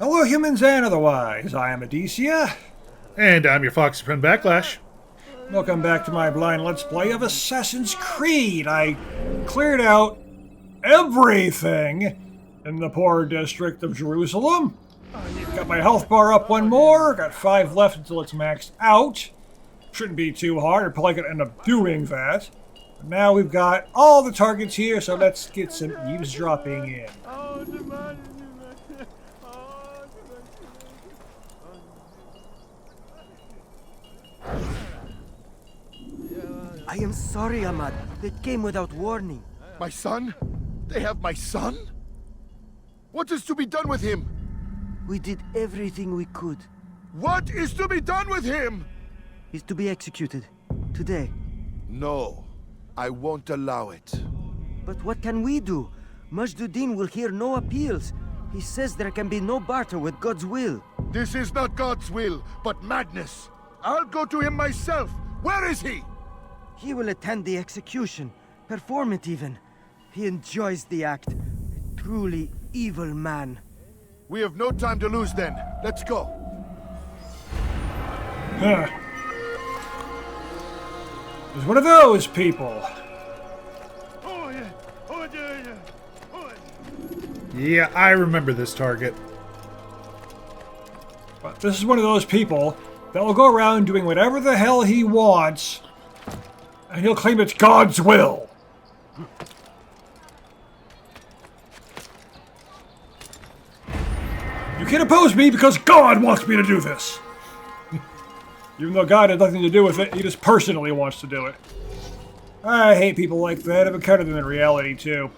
Hello, humans and otherwise. I am Adessia. And I'm your fox friend Backlash. Welcome back to my blind Let's Play of Assassin's Creed. I cleared out everything in the poor district of Jerusalem. Got my health bar up one more. Got 5 left until it's maxed out. Shouldn't be too hard. I'm probably going to end up doing that. But now we've got all the targets here, so let's get some eavesdropping in. I am sorry, Ahmad. They came without warning. My son? They have my son? What is to be done with him? We did everything we could. What is to be done with him? He's to be executed. Today. No, I won't allow it. But what can we do? Majduddin will hear no appeals. He says there can be no barter with God's will. This is not God's will, but madness. I'll go to him myself. Where is he? He will attend the execution. Perform it even. He enjoys the act. A truly evil man. We have no time to lose then. Let's go. Huh. He's one of those people. Yeah, I remember this target. But this is one of those people that will go around doing whatever the hell he wants, and he'll claim it's God's will. You can't oppose me because God wants me to do this. Even though God had nothing to do with it, he just personally wants to do it. I hate people like that. I've encountered them in reality, too.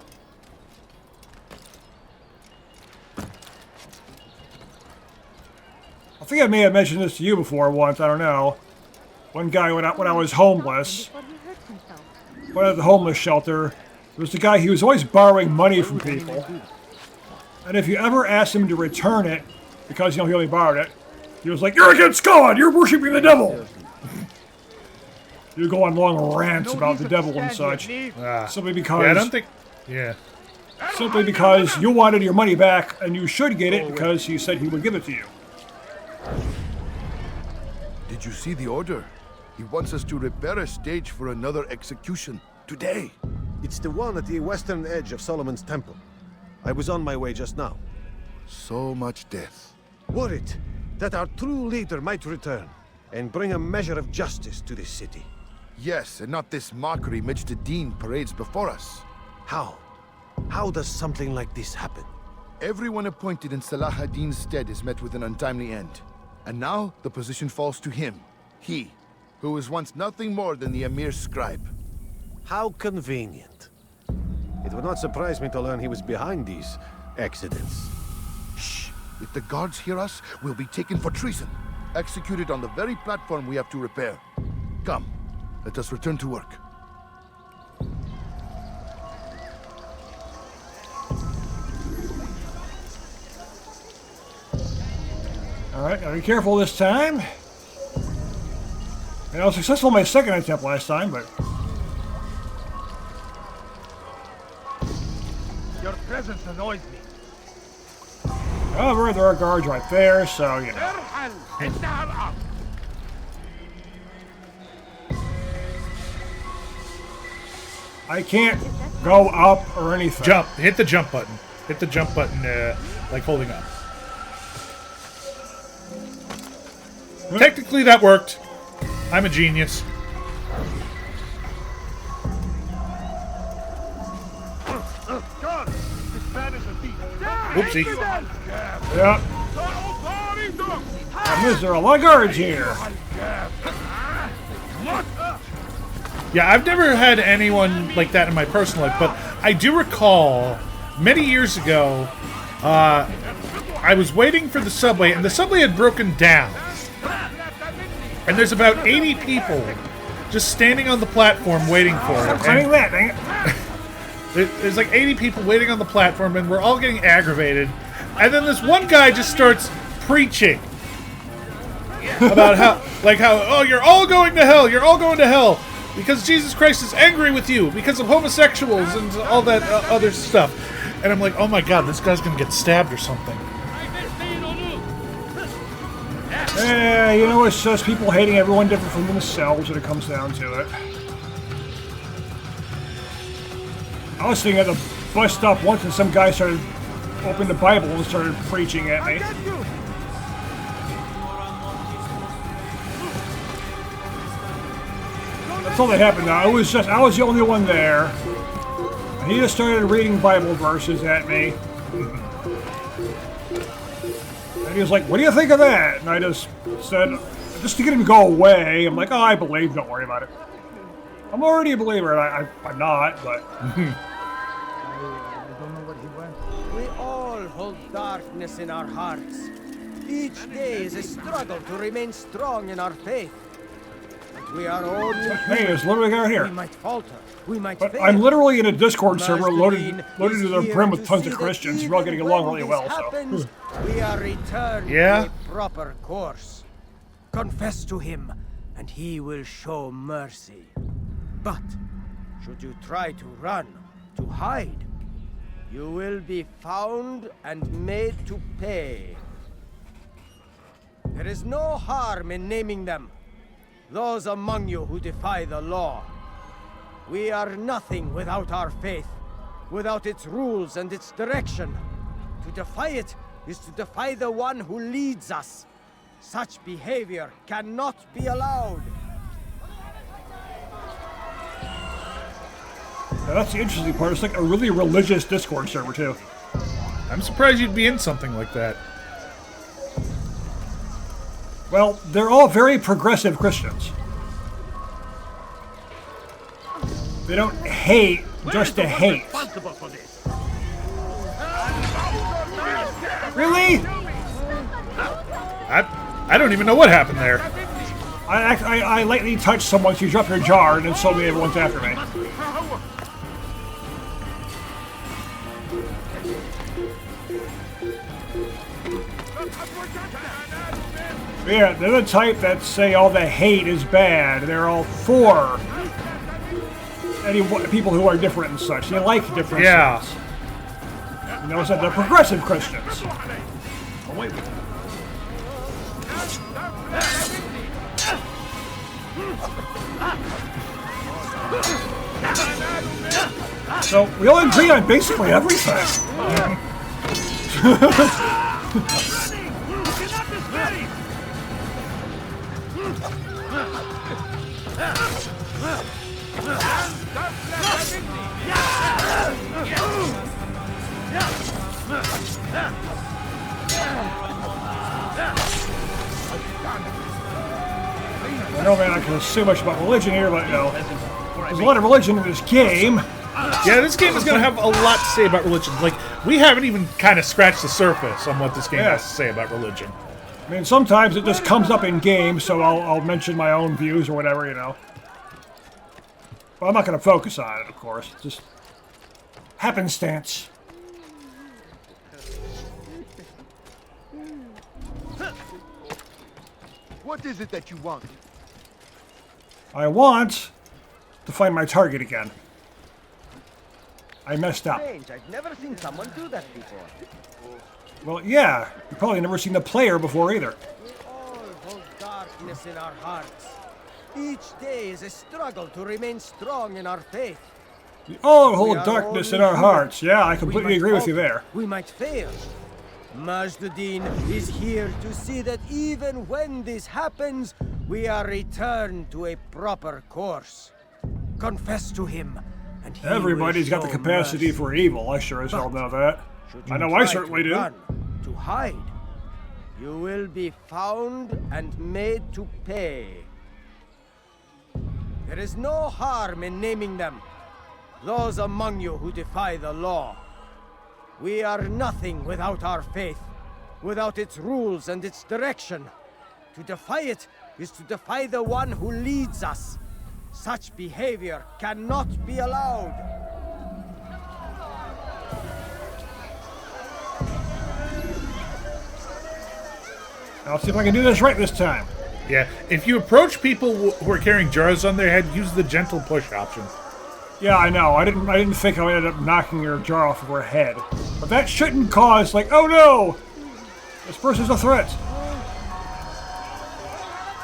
I think I may have mentioned this to you before once, I don't know. One guy, when I was homeless, went at the homeless shelter, there was the guy, he was always borrowing money from people. And if you ever asked him to return it, because, he only borrowed it, he was like, "You're against God! You're worshiping the devil!" He would go on long rants about the devil and such. Simply because... Yeah, I don't think... Yeah. Simply because you wanted your money back, and you should get it because he said he would give it to you. Did you see the order? He wants us to repair a stage for another execution. Today. It's the one at the western edge of Solomon's temple. I was on my way just now. So much death. Worried that our true leader might return and bring a measure of justice to this city. Yes, and not this mockery Majduddin parades before us. How? How does something like this happen? Everyone appointed in Salah ad-Din's stead is met with an untimely end. And now the position falls to him. He, who was once nothing more than the Emir's scribe. How convenient. It would not surprise me to learn he was behind these accidents. Shh! If the guards hear us, we'll be taken for treason. Executed on the very platform we have to repair. Come, let us return to work. Alright, gotta be careful this time. And I was successful in my second attempt last time, but... Your presence annoys me. However, there are guards right there, so, you know. I can't go up or anything. Jump. Hit the jump button. Hit the jump button, like holding up. Technically, that worked. I'm a genius. God, this man is a thief. Oopsie. Yeah. And there are a lot of guards here. Yeah, I've never had anyone like that in my personal life, but I do recall many years ago, I was waiting for the subway, and the subway had broken down. And there's about 80 people just standing on the platform waiting for it. Saying that, dang it. There's like 80 people waiting on the platform, and we're all getting aggravated. And then this one guy just starts preaching about how, oh, you're all going to hell, you're all going to hell, because Jesus Christ is angry with you, because of homosexuals and all that other stuff. And I'm like, oh my god, this guy's gonna get stabbed or something. You know, it's just people hating everyone different from themselves when it comes down to it. I was sitting at the bus stop once and some guy started opening the Bible and started preaching at me. That's all that happened now. I was the only one there. And he just started reading Bible verses at me. And he was like, "What do you think of that?" And I just said, just to get him to go away, I'm like, "Oh, I believe, don't worry about it." I'm already a believer, and I'm not, but... We all hold darkness in our hearts. Each day is a struggle to remain strong in our faith. We are only... Hey, there's literally a guy here. We might falter. We might But fail. I'm literally in a Discord server Master loaded to the is brim here with tons to of see Christians. that We're all getting even along when really this well, so... happens, we are returned Yeah. to a proper course. Confess to him, and he will show mercy. But should you try to run, to hide, you will be found and made to pay. There is no harm in naming them. Those among you who defy the law. We are nothing without our faith, without its rules and its direction. To defy it is to defy the one who leads us. Such behavior cannot be allowed. Now, that's the interesting part. It's like a really religious Discord server, too. I'm surprised you'd be in something like that. Well, they're all very progressive Christians. They don't hate just to hate. Really? I don't even know what happened there. I lightly touched someone, so you dropped your jar, and then suddenly everyone's after me. Yeah, they're the type that say all the hate is bad. They're all for any people who are different and such. They like differences. Yeah. You know, so they're progressive Christians. Oh, wait. So we all agree on basically everything. I know, man, I can say much about religion here, but, you know, there's a lot of religion in this game. Yeah, this game is going to have a lot to say about religion. Like, we haven't even kind of scratched the surface on what this game has to say about religion. I mean, sometimes it just comes up in games, so I'll mention my own views or whatever, you know. But I'm not going to focus on it, of course. It's just happenstance. What is it that you want? I want to find my target again. I messed up. Strange, I've never seen someone do that before. Well, yeah. You've probably never seen the player before either. We all hold darkness in our hearts. Each day is a struggle to remain strong in our faith. We all We hold are darkness in only our human. hearts. Yeah, I We completely might agree with you falter. there. We might fail. Majduddin is here to see that even when this happens, we are returned to a proper course. Confess to him, and he Everybody's will got the show capacity mercy. for evil. I sure as hell know that. Should you I know try I certainly to do. run, to hide, you will be found and made to pay. There is no harm in naming them. Those among you who defy the law. We are nothing without our faith, without its rules and its direction. To defy it is to defy the one who leads us. Such behavior cannot be allowed. I'll see if I can do this right this time. Yeah, if you approach people who are carrying jars on their head, use the gentle push option. Yeah, I know. I didn't think I would end up knocking your jar off of her head. But that shouldn't cause, like, oh no! This person's a threat.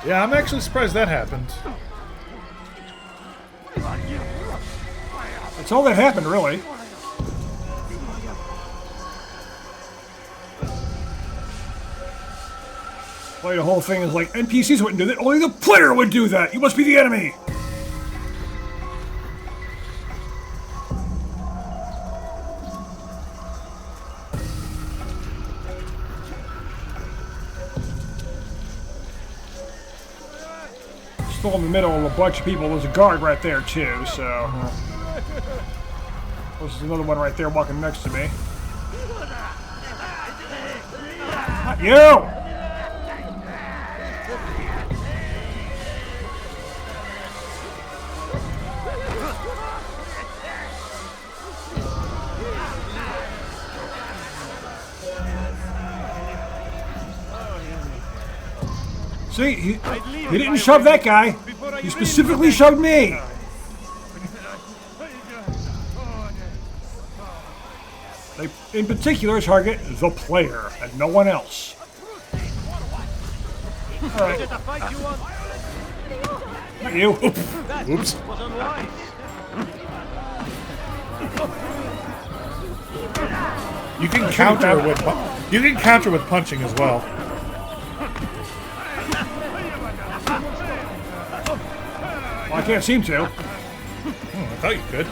Yeah, I'm actually surprised that happened. That's all that happened, really. Like, the whole thing is like, NPCs wouldn't do that. Only the player would do that. You must be the enemy. Still in the middle of a bunch of people. There's a guard right there, too, so... There's another one right there walking next to me. Not you! See, he didn't shove that guy. He specifically shoved me. They, in particular, target the player and no one else. All right. Not you. Oops. You can counter with punching as well. Well, I can't seem to. I thought you could.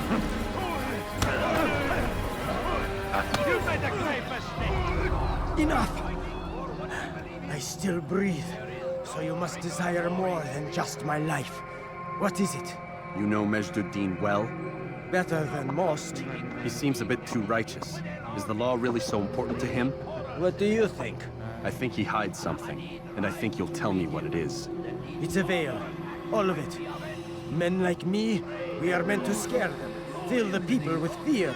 Enough! I still breathe, so you must desire more than just my life. What is it? You know Majduddin well? Better than most. He seems a bit too righteous. Is the law really so important to him? What do you think? I think he hides something, and I think you'll tell me what it is. It's a veil. All of it. Men like me, we are meant to scare them, fill the people with fear.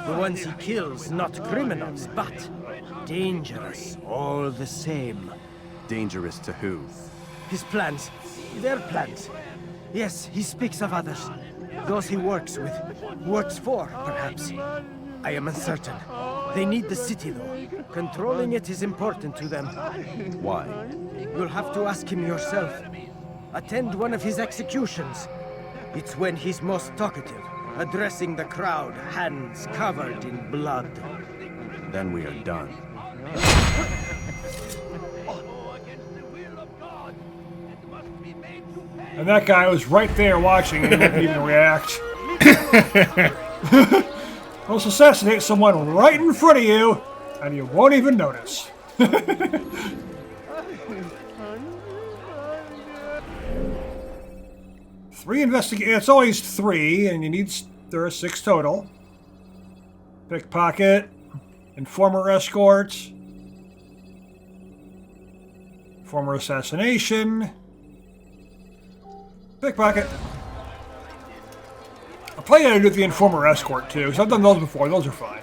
The ones he kills, not criminals, but dangerous, all the same. Dangerous to who? His plans, their plans. Yes, he speaks of others. Those he works with, works for, perhaps. I am uncertain. They need the city, though. Controlling it is important to them. Why? You'll have to ask him yourself. Attend one of his executions. It's when he's most talkative, addressing the crowd, hands covered in blood. Then we are done. And that guy was right there watching and didn't even react. Let's assassinate someone right in front of you, and you won't even notice. 3 investigate. It's always 3, and you need. There are 6 total. Pickpocket, informer escort, informer assassination, pickpocket. I'll probably gotta do the informer escort too, because I've done those before. Those are fine.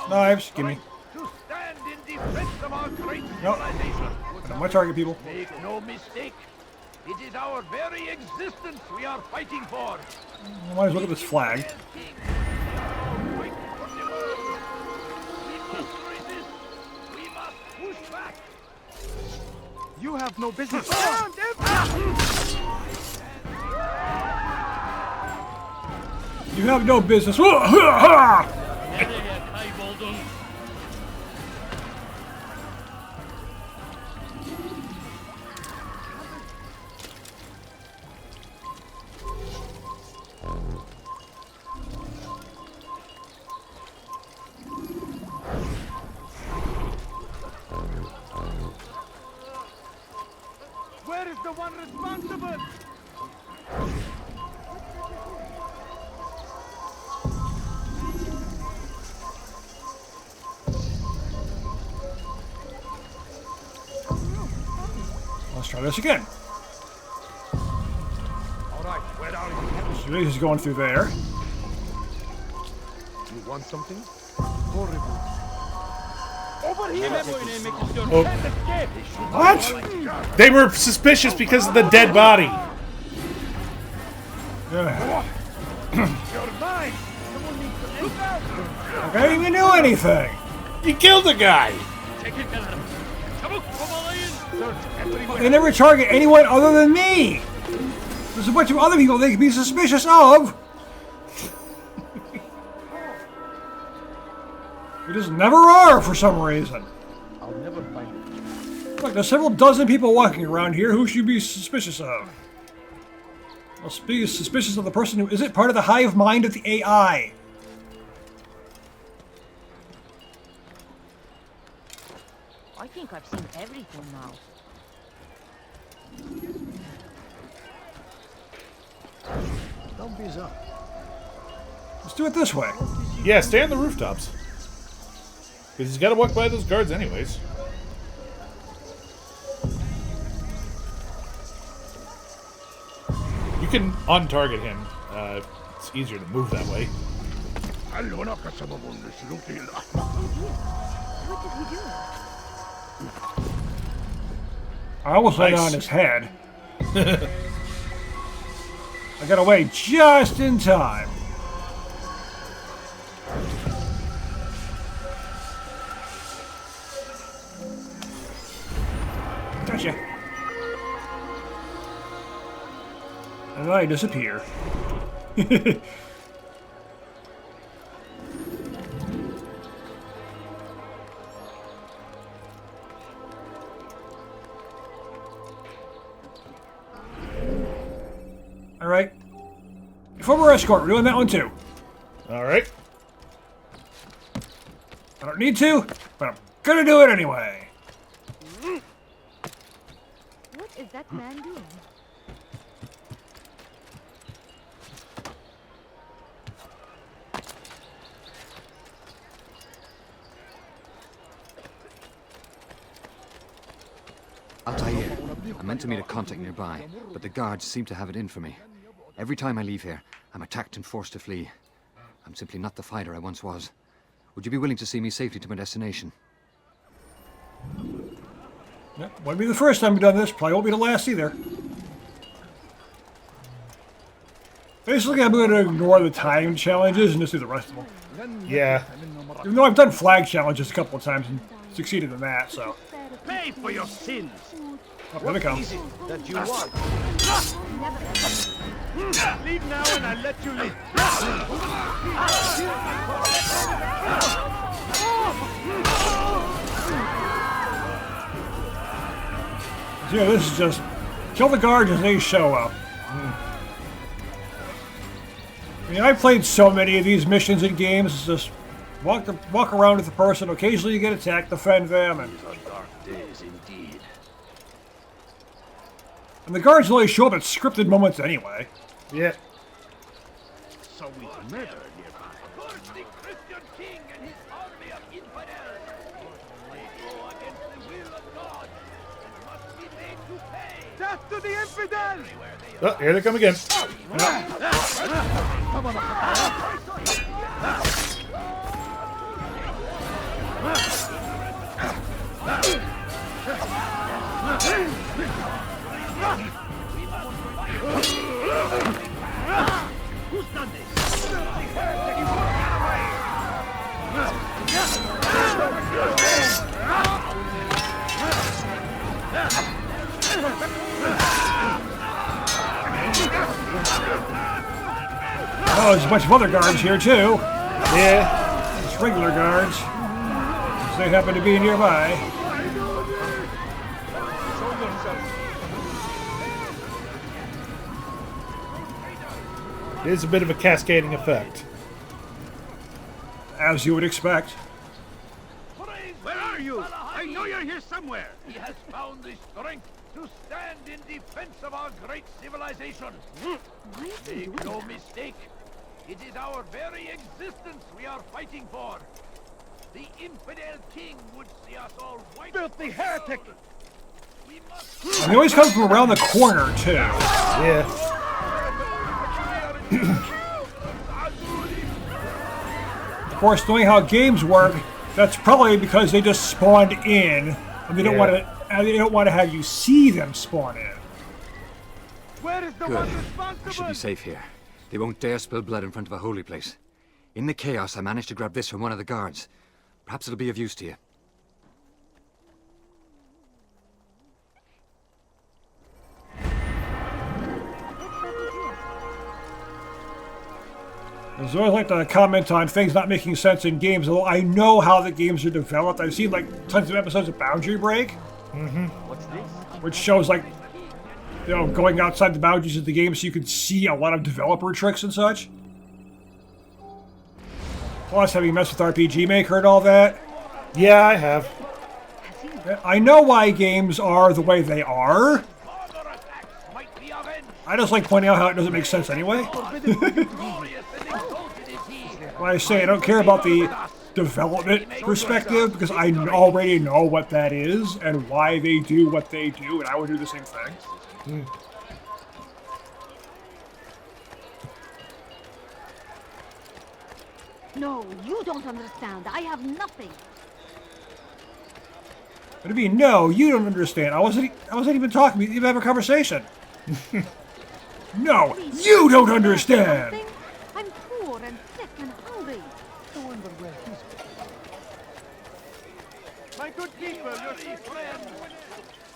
Knives, gimme. Nope. Not my target, people. Make no mistake. It is our very existence we are fighting for. I might as well look at this flag. We must push back. You have no business. You have no business. Where is the one responsible? Let's try this again. All right, where are you? So he's going through there. You want something? Over here! Oh. What? They were suspicious because of the dead body. Yeah. You're mine! Like, I didn't even do anything. You killed a guy. They never target anyone other than me. There's a bunch of other people they could be suspicious of. We just never are for some reason. I'll never find it. Look, there's several dozen people walking around here. Who should you be suspicious of? I'll be suspicious of the person who isn't part of the hive mind of the AI. I think I've seen everything now. Don't be so. Let's do it this way. Yeah, stay on the rooftops. Because he's got to walk by those guards anyways. You can on-target him. It's easier to move that way. What did he do? I almost landed Nice. on his head. I got away just in time. Gotcha. And then I disappear. Alright. Former escort, we're doing that one too. Alright. I don't need to, but I'm gonna do it anyway. What is that man doing? Altair, I meant to meet a contact nearby, but the guards seem to have it in for me. Every time I leave here, I'm attacked and forced to flee. I'm simply not the fighter I once was. Would you be willing to see me safely to my destination? Yep, won't be the first time we've done this, probably won't be the last either. Basically, I'm going to ignore the time challenges and just do the rest of them. Yeah. Even though I've done flag challenges a couple of times and succeeded in that, so. Pay for your sins. Oh, there they come. That you want. Leave now and I'll let you live. So, yeah, this is just kill the guards as they show up. I mean, I've played so many of these missions in games. It's just walk around with the person. Occasionally, you get attacked, defend them, and Dark days indeed. the guards only show up at scripted moments anyway. Yeah. So we murder nearby. Of course, the Christian king and his army of infidels. They go against the will of God and must be made to pay. Death to the infidels! Oh, here they come again. Who's done this? Oh, there's a bunch of other guards here too. Yeah. Just regular guards. Because they happen to be nearby. It is a bit of a cascading effect. As you would expect. Where are you? I know you're here somewhere. He has found the strength to stand in defense of our great civilization. Make no mistake. It is our very existence we are fighting for. The infidel king would see us all white. Filthy heretic! We must... And they always come from around the corner too. Yeah. Of course, knowing how games work, that's probably because they just spawned in, and they don't want to. They don't want to have you see them spawn in. Where is the Good. one I should responsible? be safe here. They won't dare spill blood in front of a holy place. In the chaos, I managed to grab this from one of the guards. Perhaps it'll be of use to you. I always like to comment on things not making sense in games, although I know how the games are developed. I've seen like tons of episodes of Boundary Break, which shows like, you know, going outside the boundaries of the game so you can see a lot of developer tricks and such. Plus, having messed with RPG Maker and all that. Yeah, I have. I know why games are the way they are. I just like pointing out how it doesn't make sense anyway. When I say I don't care about the development perspective, because I already know what that is and why they do what they do, and I would do the same thing. No, you don't understand. I have nothing. What do you mean? No, you don't understand. I wasn't even talking. We didn't even have a conversation. No, you don't understand. I'm poor and sick and hungry. I wonder where he's going. My good people, your friend.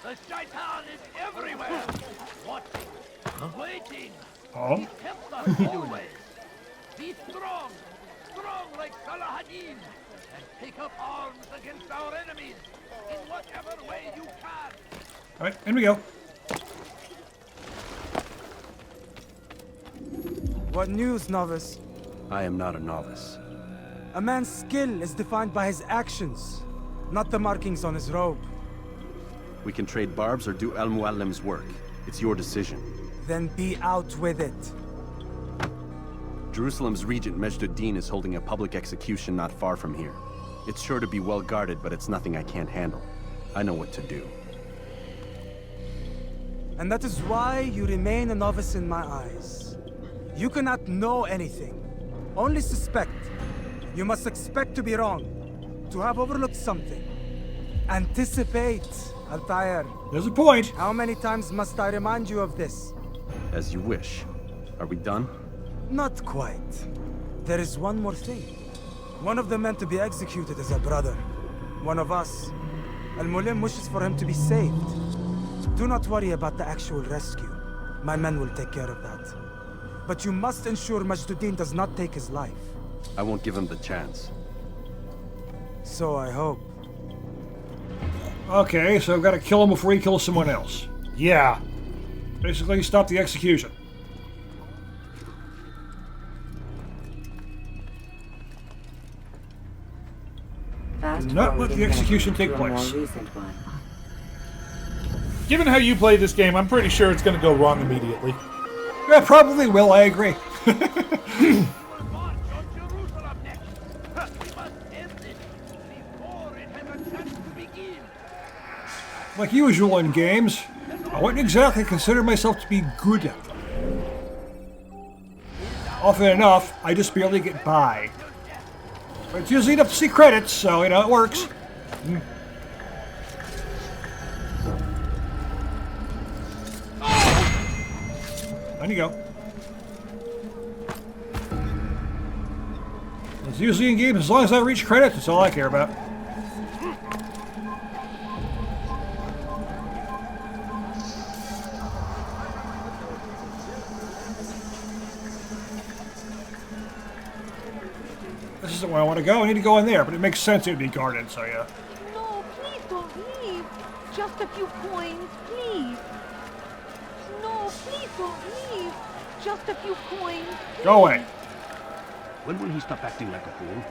The shaitan is everywhere. Watching, waiting. Oh? He tempts us always. Be strong. Strong like Salahadin. And take up arms against our enemies. In whatever way you can. Alright, in we go. What news, novice? I am not a novice. A man's skill is defined by his actions, not the markings on his robe. We can trade barbs or do Al-Muallim's work. It's your decision. Then be out with it. Jerusalem's regent Majd-ud-Din is holding a public execution not far from here. It's sure to be well guarded, but it's nothing I can't handle. I know what to do. And that is why you remain a novice in my eyes. You cannot know anything, only suspect. You must expect to be wrong, to have overlooked something. Anticipate, Altair. There's a point. How many times must I remind you of this? As you wish. Are we done? Not quite. There is one more thing. One of the men to be executed is a brother. One of us. Al-Mulim wishes for him to be saved. Do not worry about the actual rescue. My men will take care of that. But you must ensure Majd-ud-Din does not take his life. I won't give him the chance. So I hope. Okay, so I've got to kill him before he kills someone else. Yeah. Basically, stop the execution. Do not let the execution take place. Given how you play this game, I'm pretty sure it's going to go wrong immediately. Yeah, probably will, I agree. Like usual in games, I wouldn't exactly consider myself to be good at them. Often enough, I just barely get by. But it's usually enough to see credits, so, you know, it works. On you go. It's usually in games, as long as I reach credits, that's all I care about. This isn't where I want to go. I need to go in there, but it makes sense it would be guarded, so yeah. No, please don't leave. Just a few coins, please. No, please don't leave. Just a few coins. Please. Go away. When will he stop acting like a fool?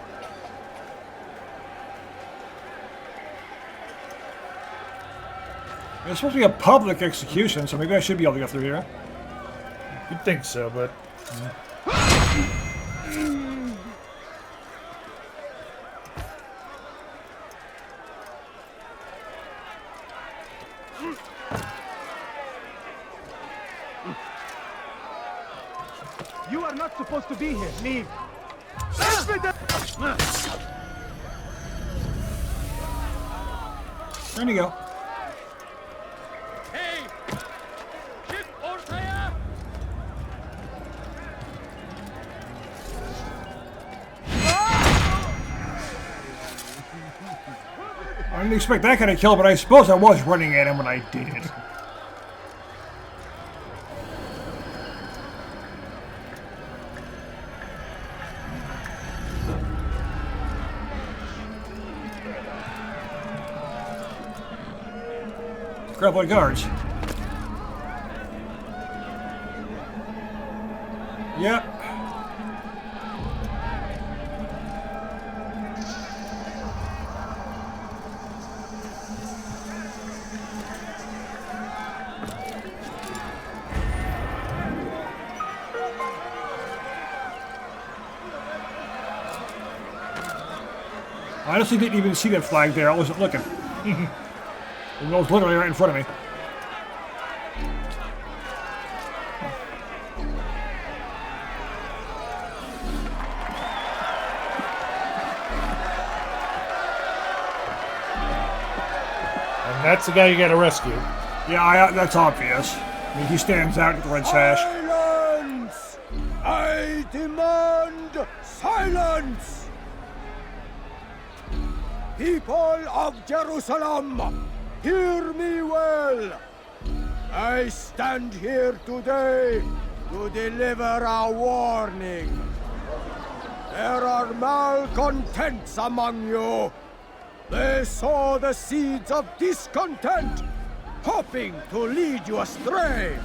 It's supposed to be a public execution, so maybe I should be able to get through here. You'd think so, but... You are not supposed to be here. Leave. There you go. Hey! Ship Ortaya! I didn't expect that kind of kill, but I suppose I was running at him when I did it. Grab my guards. Yep. I honestly didn't even see that flag there. I wasn't looking. It was literally right in front of me. And that's the guy you gotta rescue. Yeah, that's obvious. I mean, he stands out with the red sash. Silence! I demand silence! People of Jerusalem, hear me well. I stand here today to deliver a warning. There are malcontents among you. They sow the seeds of discontent, hoping to lead you astray.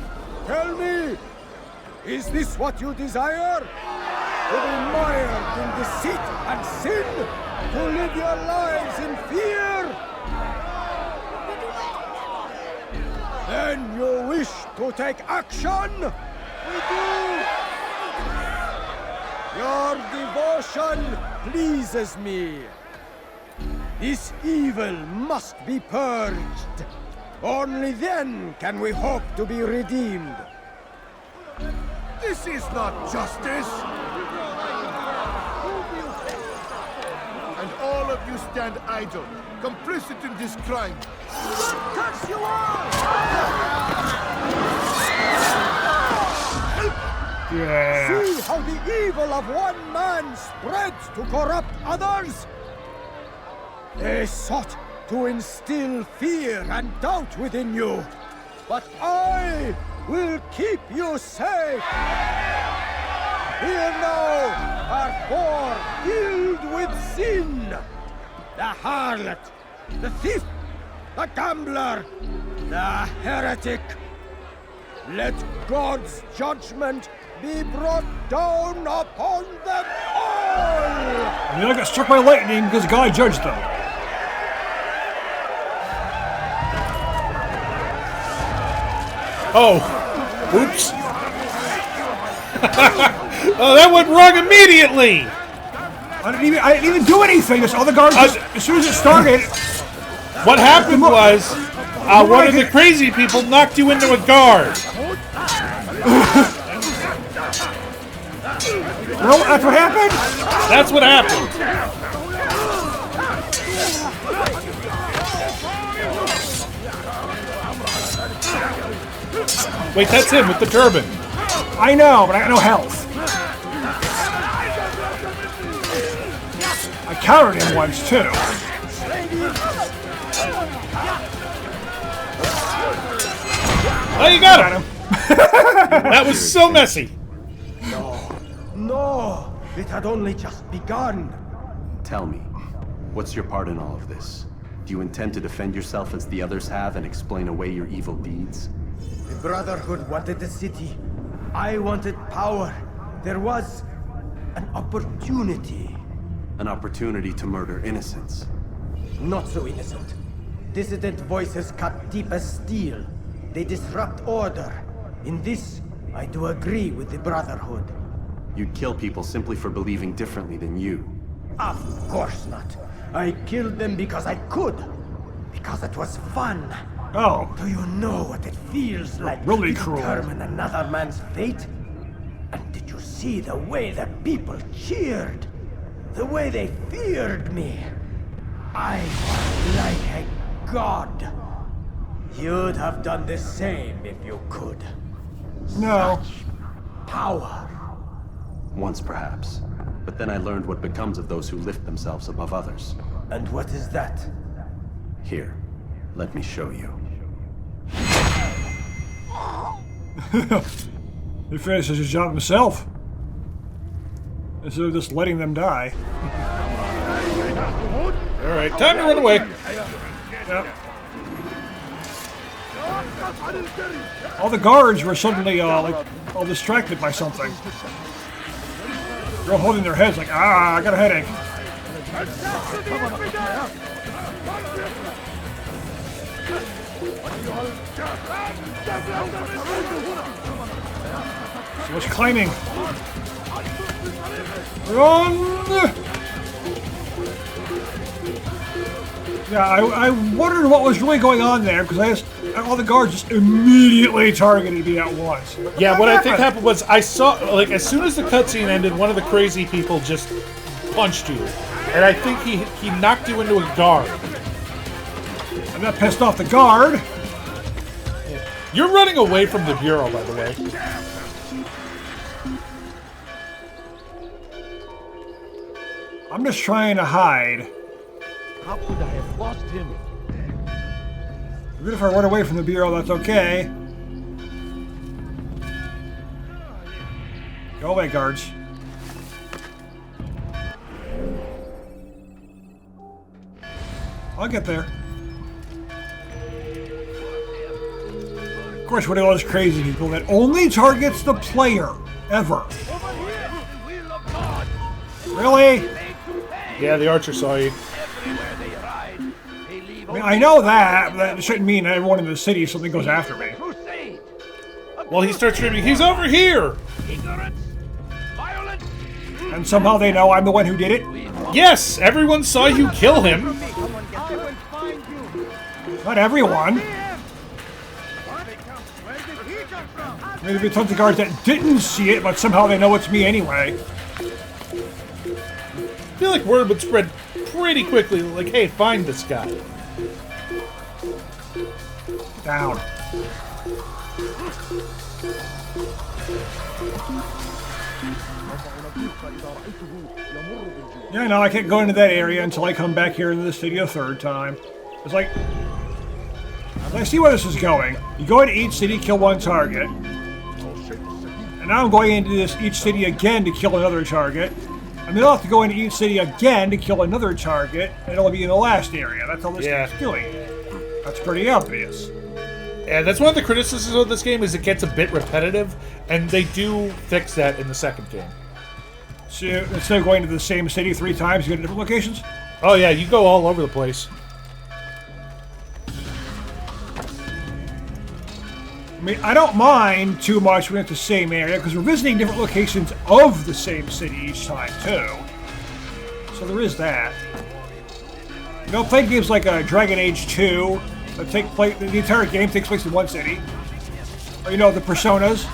Tell me, is this what you desire? To be mired in deceit and sin? To live your lives in fear? Then you wish to take action? We do! Your devotion pleases me. This evil must be purged. Only then can we hope to be redeemed. This is not justice! And all of you stand idle, complicit in this crime. Curse you all! Yeah. See how the evil of one man spreads to corrupt others? They sought to instill fear and doubt within you, but I will keep you safe. Here now are four filled with sin. The harlot, the thief, the gambler, the heretic. Let God's judgment be brought down upon them all! I mean, I got struck by lightning because God judged them. Oh, oops. Oh, that went wrong immediately. I didn't even do anything. Just all the guards, as soon as it started. What happened was, one of the crazy people knocked you into a guard. No, that's what happened? That's what happened. Wait, that's him with the turban. I know, but I got no health. I countered him once, too. Oh, you got him! That was so messy. No, it had only just begun. Tell me, what's your part in all of this? Do you intend to defend yourself as the others have and explain away your evil deeds? The Brotherhood wanted the city. I wanted power. There was an opportunity. An opportunity to murder innocents. Not so innocent. Dissident voices cut deep as steel. They disrupt order. In this, I do agree with the Brotherhood. You'd kill people simply for believing differently than you. Of course not. I killed them because I could. Because it was fun. Oh. Do you know what it feels like really to cruel. determine another man's fate? And did you see the way the people cheered? The way they feared me? I was like a god. You'd have done the same if you could. No. Such power. Once, perhaps. But then I learned what becomes of those who lift themselves above others. And what is that? Here, let me show you. He finishes his job himself. Instead of just letting them die. Alright, time to run away. Yep. All the guards were suddenly like all distracted by something. They're all holding their heads like, I got a headache. So much climbing. Run! Yeah, I wondered what was really going on there because all the guards just immediately targeted me at once. Yeah, what I think happened was I saw, like, as soon as the cutscene ended, one of the crazy people just punched you. And I think he knocked you into a guard. And that pissed off the guard. You're running away from the Bureau, by the way. I'm just trying to hide. How could I have lost him? Even if I run away from the Bureau, that's okay. Go away, guards. I'll get there. Of course, one of those crazy people that only targets the player, ever. Really? Yeah, the archer saw you. I mean, I know that, but that shouldn't mean everyone in the city something goes after me. Well, he starts screaming, he's over here! And somehow they know I'm the one who did it? Yes! Everyone saw you kill him! Not everyone. Maybe there'll be tons of guards that didn't see it, but somehow they know it's me anyway. I feel like word would spread pretty quickly, like, hey, find this guy. Down. Yeah, no, I can't go into that area until I come back here into the city a third time. It's like, I see where this is going. You go into each city, kill one target. And now I'm going into each city again to kill another target. And then I'll have to go into each city again to kill another target, and it'll be in the last area. That's all this game's doing. That's pretty obvious. Yeah, that's one of the criticisms of this game is it gets a bit repetitive, and they do fix that in the second game. So instead of going to the same city 3 times, you go to different locations? Oh yeah, you go all over the place. I mean, I don't mind too much when it's the same area, because we're visiting different locations of the same city each time, too. So there is that. You know, playing games like Dragon Age 2, that take place, the entire game takes place in one city. Or, you know, the Personas.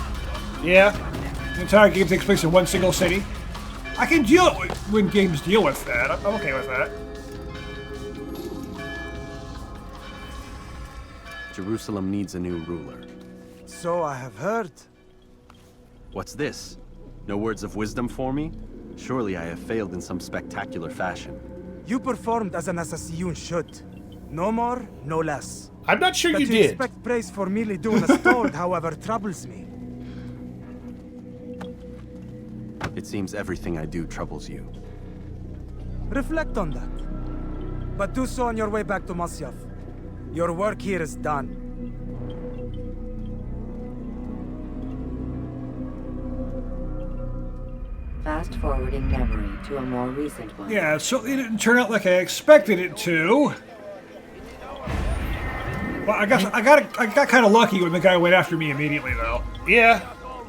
Yeah. The entire game takes place in one single city. I can deal with when games deal with that. I'm okay with that. Jerusalem needs a new ruler. So I have heard. What's this? No words of wisdom for me? Surely I have failed in some spectacular fashion. You performed as an assassin should. No more, no less. I'm not sure That you you did. expect praise for merely doing as told, however, troubles me. It seems everything I do troubles you. Reflect on that. But do so on your way back to Masyaf. Your work here is done. Fast forwarding memory to a more recent one. Yeah, it certainly didn't turn out like I expected it to. Well, I got kind of lucky when the guy went after me immediately, though. Yeah.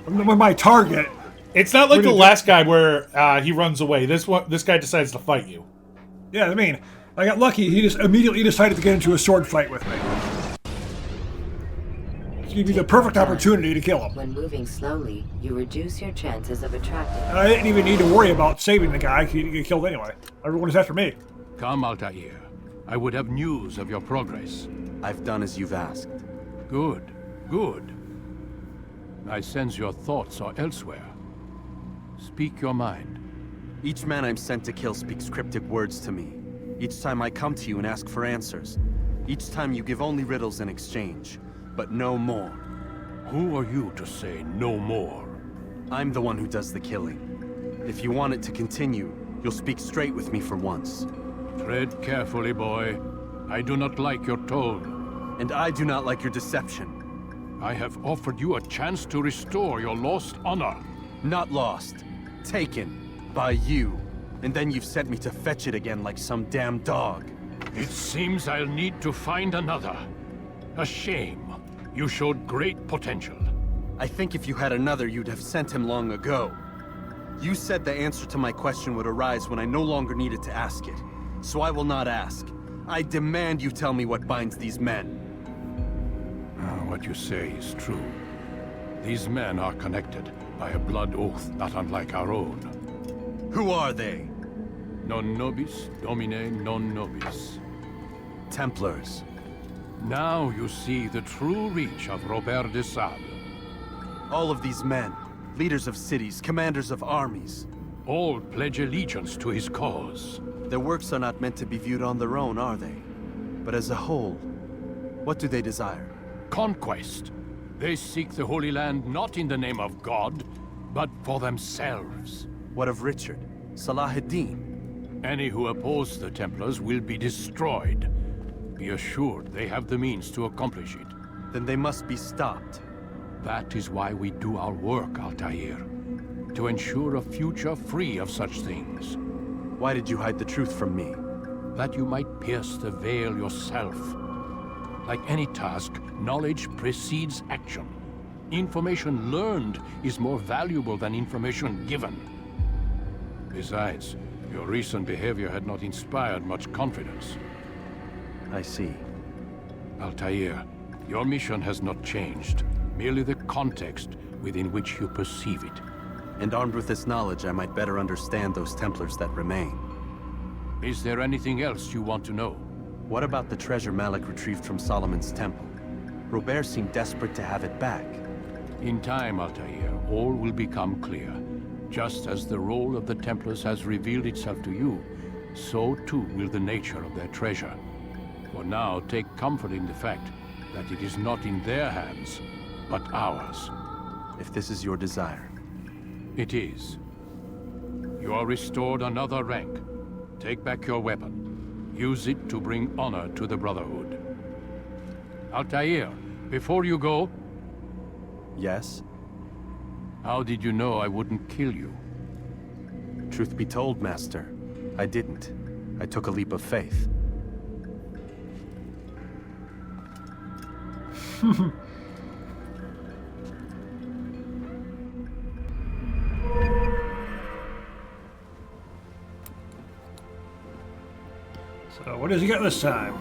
When my target. It's not like the last guy where he runs away. This guy decides to fight you. Yeah, I mean, I got lucky. He just immediately decided to get into a sword fight with me. To give me the perfect opportunity to kill him. When moving slowly, you reduce your chances of attracting. And I didn't even need to worry about saving the guy. He didn't get killed anyway. Everyone was after me. Come, Altair. I would have news of your progress. I've done as you've asked. Good, good. I sense your thoughts are elsewhere. Speak your mind. Each man I'm sent to kill speaks cryptic words to me. Each time I come to you and ask for answers, Each time you give only riddles in exchange, but no more. Who are you to say no more? I'm the one who does the killing. If you want it to continue, you'll speak straight with me for once. Tread carefully, boy. I do not like your tone. And I do not like your deception. I have offered you a chance to restore your lost honor. Not lost. Taken. By you. And then you've sent me to fetch it again like some damn dog. It seems I'll need to find another. A shame. You showed great potential. I think if you had another, you'd have sent him long ago. You said the answer to my question would arise when I no longer needed to ask it. So I will not ask. I demand you tell me what binds these men. What you say is true. These men are connected by a blood oath not unlike our own. Who are they? Non nobis, domine non nobis. Templars. Now you see the true reach of Robert de Sable. All of these men, leaders of cities, commanders of armies. All pledge allegiance to his cause. Their works are not meant to be viewed on their own, are they? But as a whole, what do they desire? Conquest. They seek the Holy Land not in the name of God, but for themselves. What of Richard? Salah ad-Din? Any who oppose the Templars will be destroyed. Be assured they have the means to accomplish it. Then they must be stopped. That is why we do our work, Altair. To ensure a future free of such things. Why did you hide the truth from me? That you might pierce the veil yourself. Like any task, knowledge precedes action. Information learned is more valuable than information given. Besides, your recent behavior had not inspired much confidence. I see. Altair, your mission has not changed. Merely the context within which you perceive it. And armed with this knowledge, I might better understand those Templars that remain. Is there anything else you want to know? What about the treasure Malik retrieved from Solomon's temple? Robert seemed desperate to have it back. In time, Altair, all will become clear. Just as the role of the Templars has revealed itself to you, so too will the nature of their treasure. For now, take comfort in the fact that it is not in their hands, but ours. If this is your desire. It is. You are restored another rank. Take back your weapon. Use it to bring honor to the Brotherhood. Altair, before you go... Yes? How did you know I wouldn't kill you? Truth be told, Master, I didn't. I took a leap of faith. So, what does he get this time?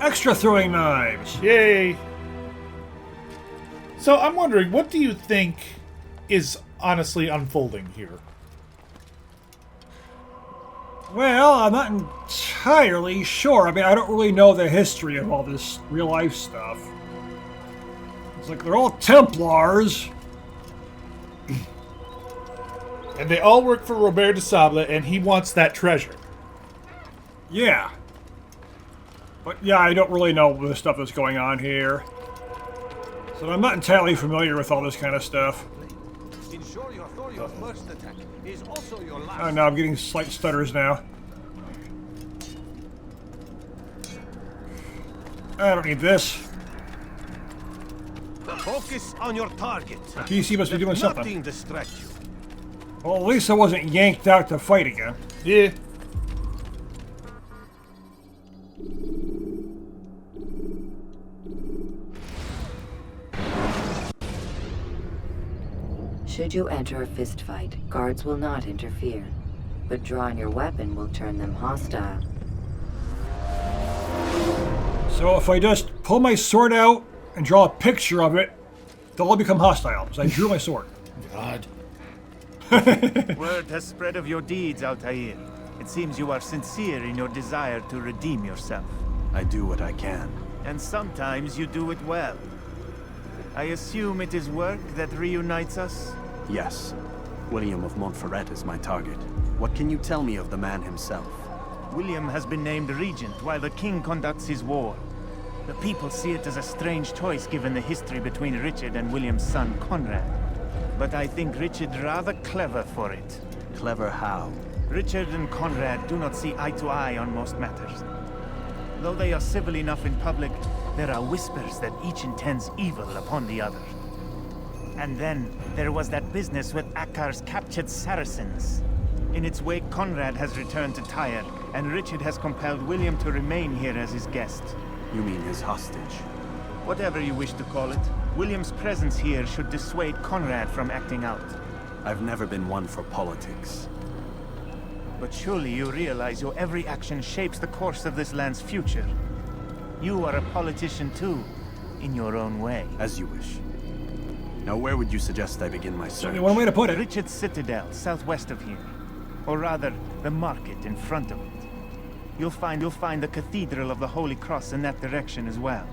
Extra throwing knives! Yay! So I'm wondering, what do you think is honestly unfolding here? Well, I'm not entirely sure. I mean, I don't really know the history of all this real-life stuff. It's like they're all Templars. And they all work for Robert de Sable, and he wants that treasure. Yeah. But yeah, I don't really know the stuff that's going on here. So I'm not entirely familiar with all this kind of stuff. Ensure your first attack is also your last. Oh, no, I'm getting slight stutters now. I don't need this. Focus on your target. The PC must be doing something. Nothing distract you. Well, at least I wasn't yanked out to fight again. Yeah. Should you enter a fistfight, guards will not interfere, but drawing your weapon will turn them hostile. So if I just pull my sword out and draw a picture of it, they'll all become hostile, because I drew my sword. God. Word has spread of your deeds, Altair. It seems you are sincere in your desire to redeem yourself. I do what I can. And sometimes you do it well. I assume it is work that reunites us? Yes. William of Montferrat is my target. What can you tell me of the man himself? William has been named regent while the king conducts his war. The people see it as a strange choice given the history between Richard and William's son Conrad. But I think Richard rather clever for it. Clever how? Richard and Conrad do not see eye to eye on most matters. Though they are civil enough in public, there are whispers that each intends evil upon the other. And then, there was that business with Akkar's captured Saracens. In its wake, Conrad has returned to Tyre, and Richard has compelled William to remain here as his guest. You mean his hostage? Whatever you wish to call it, William's presence here should dissuade Conrad from acting out. I've never been one for politics. But surely you realize your every action shapes the course of this land's future. You are a politician too, in your own way. As you wish. Now where would you suggest I begin my search? Only one way to put it. Richard's Citadel, southwest of here. Or rather, the market in front of it. You'll find the Cathedral of the Holy Cross in that direction as well.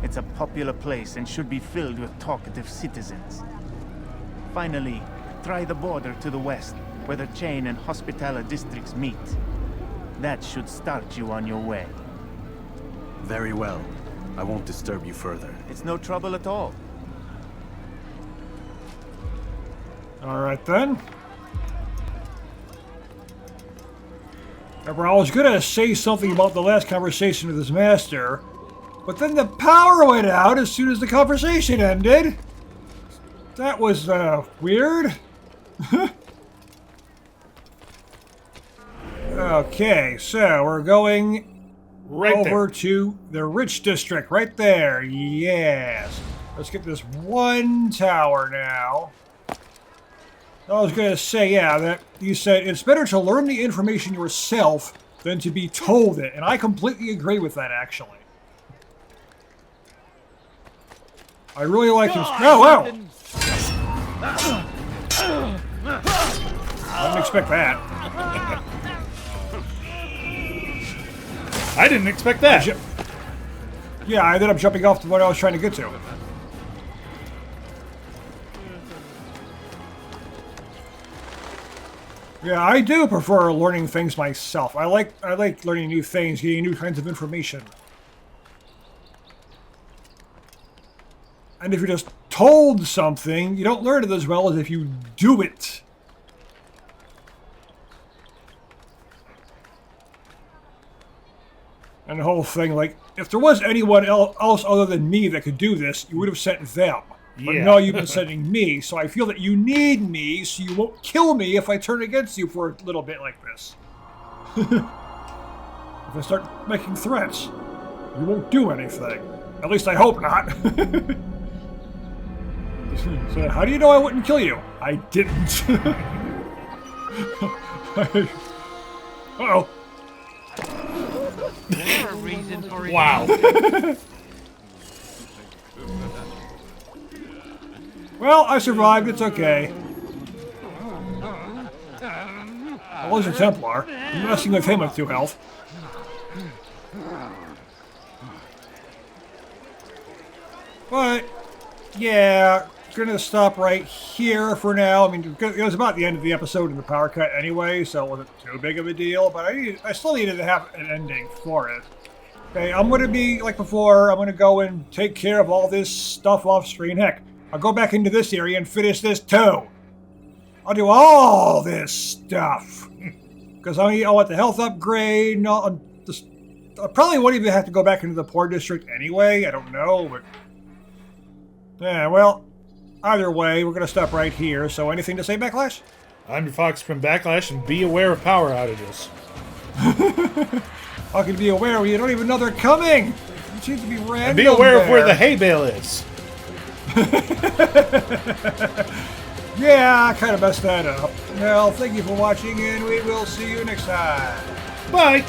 It's a popular place and should be filled with talkative citizens. Finally, try the border to the west, where the Chain and Hospitaller districts meet. That should start you on your way. Very well. I won't disturb you further. It's no trouble at all. Alright then. Remember, I was gonna say something about the last conversation with his master, but then the power went out as soon as the conversation ended. That was, weird. Okay, so we're going over to the rich district, right there. Yes. Let's get this one tower now. I was going to say, yeah, that you said it's better to learn the information yourself than to be told it, and I completely agree with that, actually. I really like his... Oh, wow! I didn't expect that. I didn't expect that. Yeah, I ended up jumping off to what I was trying to get to. Yeah, I do prefer learning things myself. I like learning new things, getting new kinds of information. And if you're just told something, you don't learn it as well as if you do it. And the whole thing, like, if there was anyone else other than me that could do this, you would have sent them. But no, you've been sending me, so I feel that you need me, so you won't kill me if I turn against you for a little bit like this. If I start making threats, you won't do anything. At least I hope not. So how do you know I wouldn't kill you? I didn't. Uh-oh. Wow. Well, I survived. It's okay. I was a Templar. I'm messing with him with 2 health. But, yeah, gonna stop right here for now. I mean, it was about the end of the episode in the power cut anyway, so it wasn't too big of a deal, but I still needed to have an ending for it. Okay, I'm gonna be, like before, I'm gonna go and take care of all this stuff off screen. Heck, I'll go back into this area and finish this too. I'll do all this stuff. Because I want the health upgrade and all. I probably won't even have to go back into the poor district anyway. I don't know, but... Yeah, well, either way, we're going to stop right here. So anything to say, Backlash? I'm your Fox from Backlash, and be aware of power outages. How can you be aware when you don't even know they're coming? It seems to be random. And be aware of where the hay bale is. Yeah, I kind of messed that up. Well, thank you for watching, and we will see you next time. Bye!